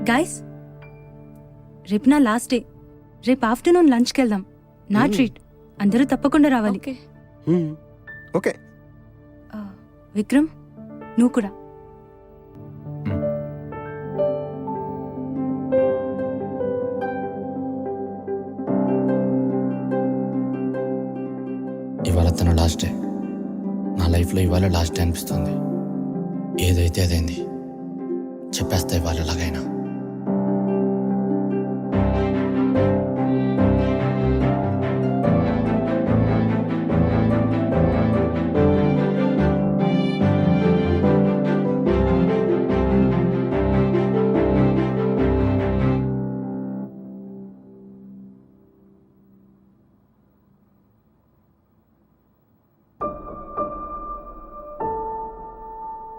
Guys, రేపు నా last day. రేపు ఆఫ్టర్నూన్ లంచ్కి వెళ్దాం. నా ట్రీట్. అందరూ తప్పకుండా రావాలి. ఓకే. విక్రమ్, నువ్వు కూడా. ఇవాళ తన లాస్ట్ డే. నా లైఫ్లో ఇవాళ లాస్ట్ డే అనిపిస్తుంది. ఏదైతే అదైంది, చెప్పేస్తా ఇవాళ ఎలాగైనా.